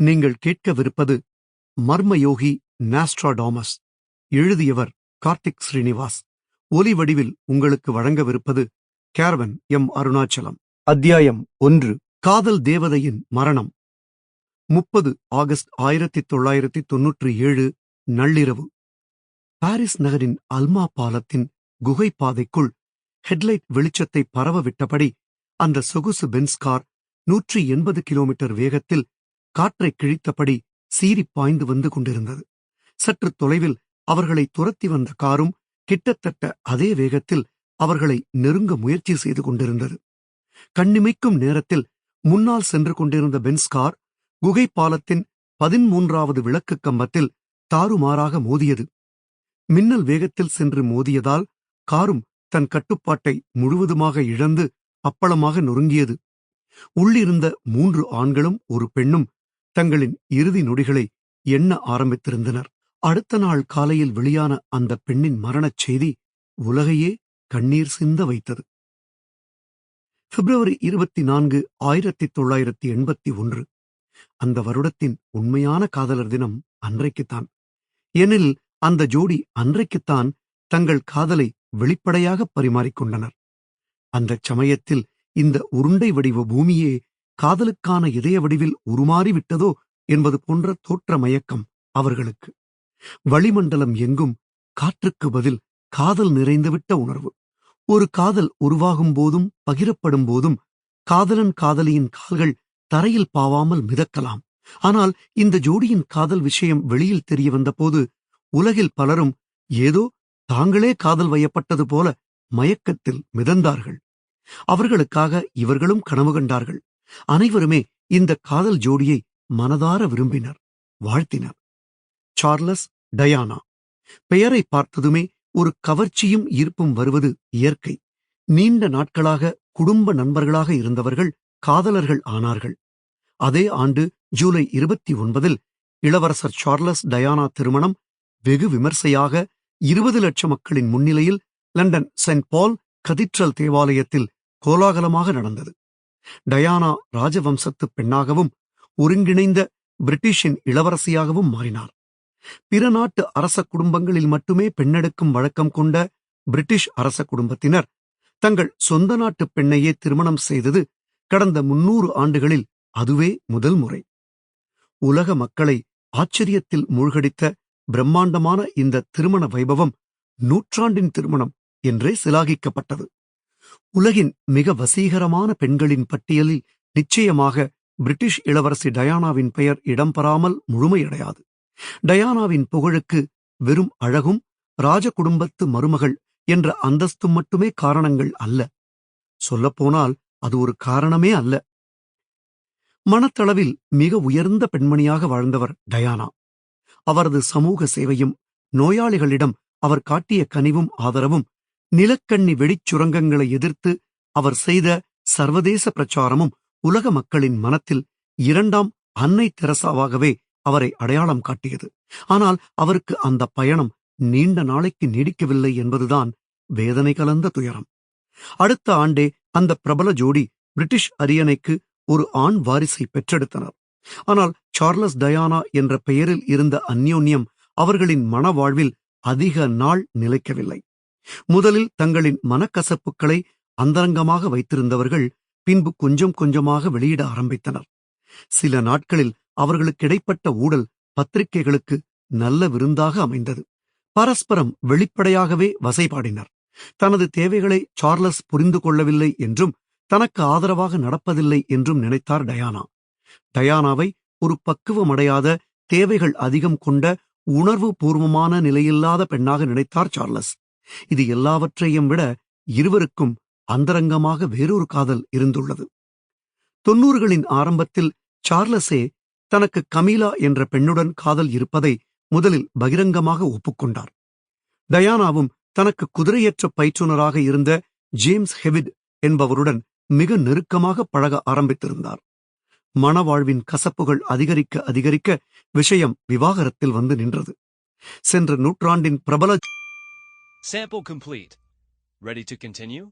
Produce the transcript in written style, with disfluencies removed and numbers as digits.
நீங்கள் கேட்கவிருப்பது மர்மயோகி நாஸ்ட்ராடாமஸ். எழுதியவர் கார்த்திக் ஸ்ரீனிவாஸ். ஒலி வடிவில் உங்களுக்கு வழங்கவிருப்பது கேரவன் எம். அருணாச்சலம். அத்தியாயம் 1. காதல் தேவதையின் மரணம். 30 ஆகஸ்ட் 1997 நள்ளிரவு. பாரிஸ் நகரின் அல்மா பாலத்தின் குகை பாதைக்குள் ஹெட்லைட் வெளிச்சத்தை பரவ விட்டபடி அந்த சொகுசு பென்ஸ் கார் 180 கிலோமீட்டர் வேகத்தில் காற்றை கிழித்தபடி சீறிப் பாய்ந்து வந்து கொண்டிருந்தது. சற்று தொலைவில் அவர்களை துரத்தி வந்த காரும் கிட்டத்தட்ட அதே வேகத்தில் அவர்களை நெருங்க முயற்சி செய்து கொண்டிருந்தது. கண்ணிமைக்கும் நேரத்தில் முன்னால் சென்று கொண்டிருந்த பென்ஸ் கார் குகை பாலத்தின் 13வது விளக்கு கம்பத்தில் தாறுமாறாக மோதியது. மின்னல் வேகத்தில் சென்று மோதியதால் காரும் தன் கட்டுப்பாட்டை முழுவதுமாக இழந்து அப்பளமாக நொறுங்கியது. உள்ளிருந்த 3 ஆண்களும் ஒரு பெண்ணும் தங்களின் இறுதி நொடிகளை எண்ண ஆரம்பித்திருந்தனர். அடுத்த நாள் காலையில் வெளியான அந்த பெண்ணின் மரணச் செய்தி உலகையே கண்ணீர் சிந்த வைத்தது. பிப்ரவரி 24, 1981. அந்த வருடத்தின் உண்மையான காதலர் தினம் அன்றைக்குத்தான். ஏனெனில் அந்த ஜோடி அன்றைக்குத்தான் தங்கள் காதலை வெளிப்படையாக பரிமாறிக்கொண்டனர். அந்தச் சமயத்தில் இந்த உருண்டை வடிவ பூமியே காதலுக்கான இதய வடிவில் உருமாறிவிட்டதோ என்பது போன்ற தோற்ற மயக்கம் அவர்களுக்கு. வளிமண்டலம் எங்கும் காற்றுக்கு பதில் காதல் நிறைந்துவிட்ட உணர்வு. ஒரு காதல் உருவாகும் போதும் பகிரப்படும் போதும் காதலன் காதலியின் கால்கள் தரையில் பாவாமல் மிதக்கலாம். ஆனால் இந்த ஜோடியின் காதல் விஷயம் வெளியில் தெரிய வந்தபோது உலகில் பலரும் ஏதோ தாங்களே காதல் வயப்பட்டது போல மயக்கத்தில் மிதந்தார்கள். அவர்களுக்காக இவர்களும் கனவு கண்டார்கள். அனைவருமே இந்த காதல் ஜோடியை மனதார விரும்பினர், வாழ்த்தினர். Charles, Diana. பெயரை பார்த்ததுமே ஒரு கவர்ச்சியும் ஈர்ப்பும் வருவது இயற்கை. நீண்ட நாட்களாக குடும்ப நண்பர்களாக இருந்தவர்கள் காதலர்கள் ஆனார்கள். அதே ஆண்டு ஜூலை 29 இளவரசர் சார்லஸ் டயானா திருமணம் வெகு விமர்சையாக 20 லட்சம் மக்களின் முன்னிலையில் லண்டன் செயின்ட் பால் கதீட்ரல் தேவாலயத்தில் கோலாகலமாக நடந்தது. டயானா ராஜவம்சத்து பெண்ணாகவும் ஒருங்கிணைந்த பிரிட்டிஷின் இளவரசியாகவும் மாறினார். பிற நாட்டு அரச குடும்பங்களில் மட்டுமே பெண்ணெடுக்கும் வழக்கம் கொண்ட பிரிட்டிஷ் அரச குடும்பத்தினர் தங்கள் சொந்த நாட்டு பெண்ணையே திருமணம் செய்தது கடந்த 300 ஆண்டுகளில் அதுவே முதல் முறை. உலக மக்களை ஆச்சரியத்தில் மூழ்கடித்த பிரம்மாண்டமான இந்த திருமண வைபவம் நூற்றாண்டின் திருமணம் என்றே சிலாகிக்கப்பட்டது. உலகின் மிக வசீகரமான பெண்களின் பட்டியலில் நிச்சயமாக பிரிட்டிஷ் இளவரசி டயானாவின் பெயர் இடம்பெறாமல் முழுமையடையாது. டயானாவின் புகழுக்கு வெறும் அழகும் ராஜ குடும்பத்து மருமகள் என்ற அந்தஸ்தும் மட்டுமே காரணங்கள் அல்ல. சொல்லப்போனால் அது ஒரு காரணமே அல்ல. மனத்தளவில் மிக உயர்ந்த பெண்மணியாக வாழ்ந்தவர் டயானா. அவரது சமூக சேவையும் நோயாளிகளிடம் அவர் காட்டிய கனிவும் ஆதரவும், நிலக்கண்ணி வெடிச்சுரங்கங்களை எதிர்த்து அவர் செய்த சர்வதேச பிரச்சாரமும் உலக மக்களின் மனத்தில் 2ஆம் அன்னை தெரசாவாகவே அவரை அடையாளம் காட்டியது. ஆனால் அவருக்கு அந்த பயணம் நீண்ட நாளைக்கு நீடிக்கவில்லை என்பதுதான் வேதனை கலந்த துயரம். அடுத்த ஆண்டே அந்த பிரபல ஜோடி பிரிட்டிஷ் அரியணைக்கு ஒரு ஆண் வாரிசை பெற்றெடுத்தனர். ஆனால் சார்லஸ் டயானா என்ற பெயரில் இருந்த அந்யோன்யம் அவர்களின் மனவாழ்வில் அதிக நாள் நிலைக்கவில்லை. முதலில் தங்களின் மனக்கசப்புகளை அந்தரங்கமாக வைத்திருந்தவர்கள் பின்பு கொஞ்சம் கொஞ்சமாக வெளியிட ஆரம்பித்தனர். சில நாட்களில் அவர்களுக்கு இடைப்பட்ட ஊடல் பத்திரிகைகளுக்கு நல்ல விருந்தாக அமைந்தது. பரஸ்பரம் வெளிப்படையாகவே வசைபாடினர். தனது தேவைகளை சார்லஸ் புரிந்து கொள்ளவில்லை என்றும் தனக்கு ஆதரவாக நடப்பதில்லை என்றும் நினைத்தார் டயானா. டயானாவை ஒரு பக்குவமடையாத, தேவைகள் அதிகம் கொண்ட, உணர்வு பூர்வமான நிலையில்லாத பெண்ணாக நினைத்தார் சார்லஸ். இது எல்லாவற்றையும் விட இருவருக்கும் அந்தரங்கமாக வேறொரு காதல் இருந்துள்ளது. 90களின் ஆரம்பத்தில் சார்லஸே தனக்கு கமீலா என்ற பெண்ணுடன் காதல் இருப்பதை முதலில் பகிரங்கமாக ஒப்புக்கொண்டார். டயானாவும் தனக்கு குதிரையேற்ற பயிற்றுனராக இருந்த ஜேம்ஸ் ஹெவிட் என்பவருடன் மிக நெருக்கமாக பழக ஆரம்பித்திருந்தார். மணவாழ்வின் கசப்புகள் அதிகரிக்க அதிகரிக்க விஷயம் விவாகரத்தில் வந்து நின்றது. சென்ற நூற்றாண்டின் பிரபல Sample complete. Ready to continue?